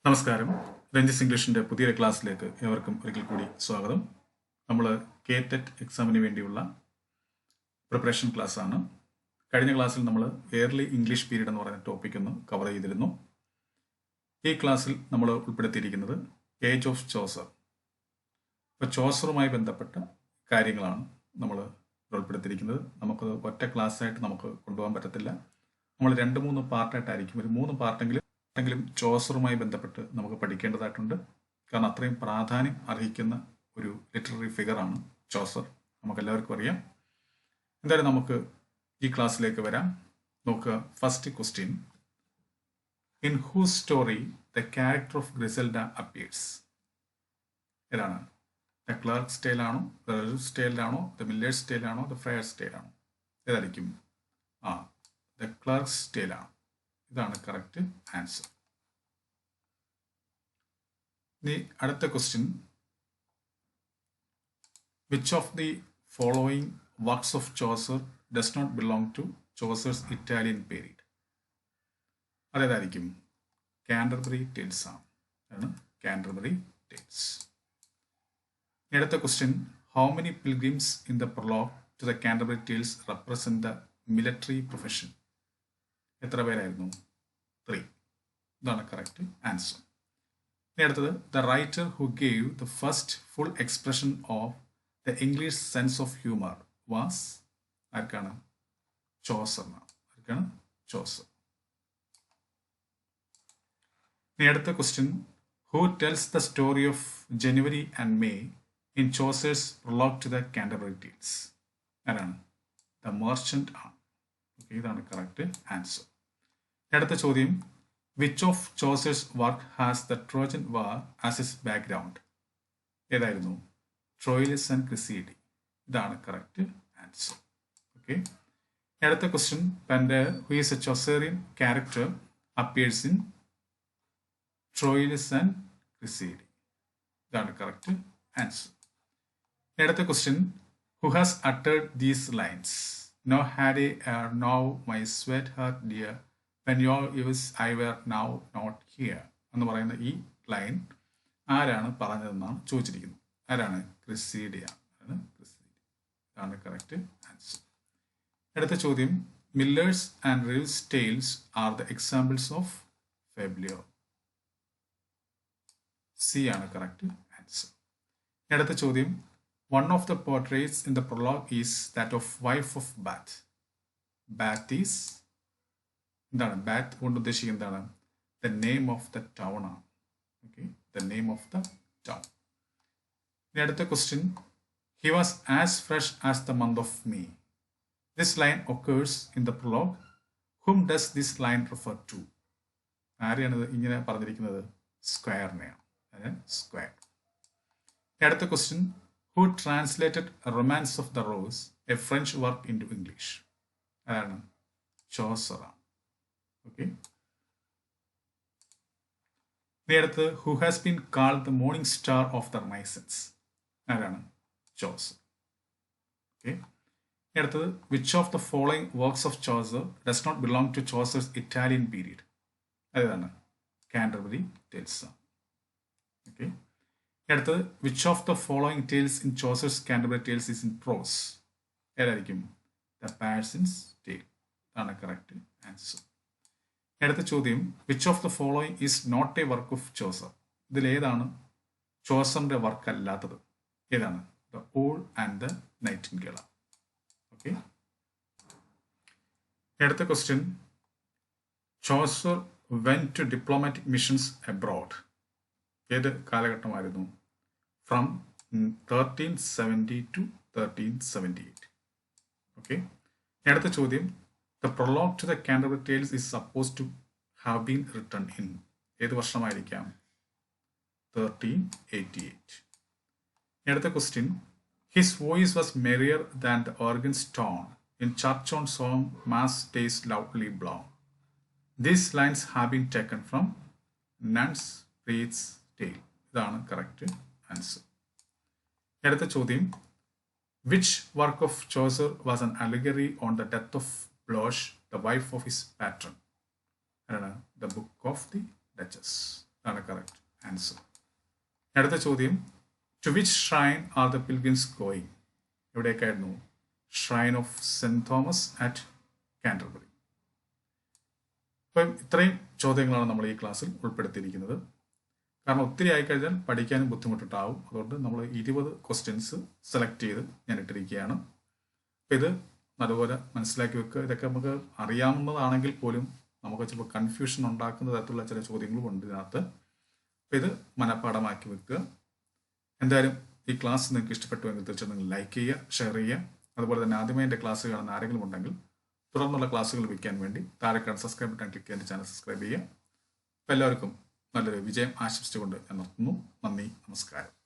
നമസ്കാരം. രഞ്ജിസ് ഇംഗ്ലീഷിൻ്റെ പുതിയൊരു ക്ലാസ്സിലേക്ക് ഏവർക്കും ഒരിക്കൽ കൂടി സ്വാഗതം. നമ്മൾ കേറ്ററ്റ് എക്സാമിന് വേണ്ടിയുള്ള പ്രിപ്പറേഷൻ ക്ലാസ്സാണ്. കഴിഞ്ഞ ക്ലാസ്സിൽ നമ്മൾ എയർലി ഇംഗ്ലീഷ് പീരീഡ് എന്ന് പറയുന്ന ടോപ്പിക് ഒന്ന് കവർ ചെയ്തിരുന്നു. ഈ ക്ലാസ്സിൽ നമ്മൾ ഉൾപ്പെടുത്തിയിരിക്കുന്നത് ഏജ് ഓഫ് ചോസർ. ഇപ്പോൾ ചോസറുമായി ബന്ധപ്പെട്ട കാര്യങ്ങളാണ് നമ്മൾ ഉൾപ്പെടുത്തിയിരിക്കുന്നത്. നമുക്കത് ഒറ്റ ക്ലാസ്സായിട്ട് നമുക്ക് കൊണ്ടുപോകാൻ പറ്റത്തില്ല. നമ്മൾ 2-3 പാർട്ടായിട്ടായിരിക്കും, ഒരു 3 പാർട്ടെങ്കിലും ചോസറുമായി ബന്ധപ്പെട്ട് നമുക്ക് പഠിക്കേണ്ടതായിട്ടുണ്ട്. കാരണം അത്രയും പ്രാധാന്യം അർഹിക്കുന്ന ഒരു ലിറ്റററി ഫിഗറാണ് ചോസർ, നമുക്കെല്ലാവർക്കും അറിയാം. എന്തായാലും നമുക്ക് ഈ ക്ലാസ്സിലേക്ക് വരാം. നോക്കുക, first question: in whose story the character of Griselda appears? ഏതാണ്? ദ ക്ലർക്ക് സ്റ്റൈലാണോ, ദ റെൽസ് സ്റ്റൈലാണോ, ദ മില്ലേഴ്സ് സ്റ്റൈലാണോ, ദ ഫ്രയർ സ്റ്റൈലാണോ? ഏതായിരിക്കും? ദ ക്ലർക്ക് സ്റ്റൈലാണ്. ഇതാണ് കറക്റ്റ് ആൻസർ. ഇനി അടുത്ത question: which of the following works of Chaucer does not belong to Chaucer's Italian period? അതേതായിരിക്കും? കാൻറ്റർബറി ടെയിൽസ് ആണ്. Canterbury Tales. അടുത്ത question: how many pilgrims in the prologue to the Canterbury Tales represent the military profession? എത്ര പേരായിരുന്നു? 3. ഇതാണ് correct answer. ഇനി അടുത്തത്: the writer who gave the first full expression of the English sense of humour was? ആർക്കാണ്? ചോസറിനാണ്. ആർക്കാണ്? Chaucer. ഇനി അടുത്ത question: who tells the story of January and May in Chaucer's prologue to the Canterbury Tales? ആരാണ്? The merchant ആണ്. ഇതാണ് correct answer. അടുത്ത ചോദ്യം: which of Chaucer's work has the Trojan war as is background? ഏതായിരുന്നു? Troilus and Criseyde. ഇതാണ് correct answer. Okay. അടുത്ത question: Pandar who is a Chaucerian character appears in Troilus and Criseyde. ഇതാണ് correct answer. അടുത്ത question: who has uttered these lines? No had a no my sweet heart dear when your years I were now not here എന്ന് പറയുന്ന ഈ line ആരാണ് പറഞ്ഞതെന്നാണ് ചോദിച്ചിരിക്കുന്നത്. ആരാണ്? ക്രിസീഡിയാണ്. ഇതാണ് correct answer. അടുത്ത ചോദ്യം: miller's and reeve's tales are the examples of fabliau? C ആണ് കറക്റ്റ് ആൻസർ. അടുത്ത ചോദ്യം: one of the portraits in the prologue is that of wife of Bath. Bath is എന്താണ്? ബാത്ത് കൊണ്ട് ഉദ്ദേശിക്കുന്നത് എന്താണ്? The name of the town ആണ്. Okay, the name of the town. ഇനി അടുത്ത question: he was as fresh as the month of May. This line occurs in the prologue. Hmm does this line refer to? ആരെയാണ് ഇങ്ങനെ പറഞ്ഞിരിക്കുന്നത്? സ്ക്വയറിനെയാണ്. Squire. അടുത്ത question: who translated Romance of the Rose, a French work into English? ആരാണ്? ചോസറാണ്. Okay. ഇനി അടുത്ത്: who has been called the morning star of the renaissance? ആരാണ്? ചോസർ. ഓക്കെ. അടുത്തത്: which of the following works of Chaucer does not belong to Chaucer's Italian period? അതാണ് Canterbury Tales. Okay. അടുത്തത്: which of the following tales in Chaucer's Canterbury tales is in prose? ഏതായിരിക്കും? The parson's tale. ആണ് correct answer. അടുത്ത ചോദ്യം: which of the following is not a work of Chaucer? ഇതിൽ ഏതാണ് ചോസറിന്റെ work അല്ലാത്തത്? ഏതാണ്? The owl and the nightingale. Okay. അടുത്ത question: Chaucer went to diplomatic missions abroad. ഏത് കാലഘട്ടമായിരുന്നു? From 1370 to 1378. ഓക്കെ. അടുത്ത ചോദ്യം: The prologue to the Canterbury Tales is supposed to have been written in ഏത് വർഷമായിരിക്കാം? 1388. അടുത്ത question: His voice was merrier than the organ's tone in church on song mass days loudly blown. These lines have been taken from Nun's Priest's Tale. ഇതാണ് correct answer. അടുത്ത ചോദ്യം: Which work of Chaucer was an allegory on the death of Blanche, the wife of his patron? The Book of the Duchess. ആണ് correct answer. അടുത്ത ചോദ്യം, to which shrine are the pilgrims going? എവിടേക്കായിരുന്നു? Shrine of saint Thomas at Canterbury. അപ്പം ഇത്രയും ചോദ്യങ്ങളാണ് നമ്മൾ ഈ ക്ലാസ്സിൽ ഉൾപ്പെടുത്തിയിരിക്കുന്നത്. കാരണം ഒത്തിരി ആയിക്കഴിഞ്ഞാൽ പഠിക്കാനും ബുദ്ധിമുട്ടിട്ടാവും. അതുകൊണ്ട് നമ്മൾ 20 ക്വസ്റ്റ്യൻസ് സെലക്ട് ചെയ്ത് ഞാൻ ഇട്ടിരിക്കുകയാണ്. അപ്പം ഇത് നല്ലപോലെ മനസ്സിലാക്കി വെക്കുക. ഇതൊക്കെ നമുക്ക് അറിയാവുന്നതാണെങ്കിൽ പോലും നമുക്ക് ചിലപ്പോൾ കൺഫ്യൂഷൻ ഉണ്ടാക്കുന്ന തരത്തിലുള്ള ചില ചോദ്യങ്ങളും ഉണ്ട് ഇതിനകത്ത്. അപ്പം ഇത് മനഃപ്പാഠമാക്കി വെക്കുക. എന്തായാലും ഈ ക്ലാസ് നിങ്ങൾക്ക് ഇഷ്ടപ്പെട്ടുവെങ്കിൽ തീർച്ചയായും നിങ്ങൾ ലൈക്ക് ചെയ്യുക, ഷെയർ ചെയ്യുക. അതുപോലെ തന്നെ ആദ്യമായി എൻ്റെ ക്ലാസ് കാണുന്ന ആരെങ്കിലും ഉണ്ടെങ്കിൽ തുടർന്നുള്ള ക്ലാസ്സുകൾ വയ്ക്കാൻ വേണ്ടി താഴെ കാണുന്ന സബ്സ്ക്രൈബ് ബട്ടൺ ക്ലിക്ക് ചെയ്ത് ചാനൽ സബ്സ്ക്രൈബ് ചെയ്യുക. അപ്പോൾ എല്ലാവർക്കും നല്ലൊരു വിജയം ആശംസിച്ചുകൊണ്ട് ഞാൻ നിർത്തുന്നു. നന്ദി, നമസ്കാരം.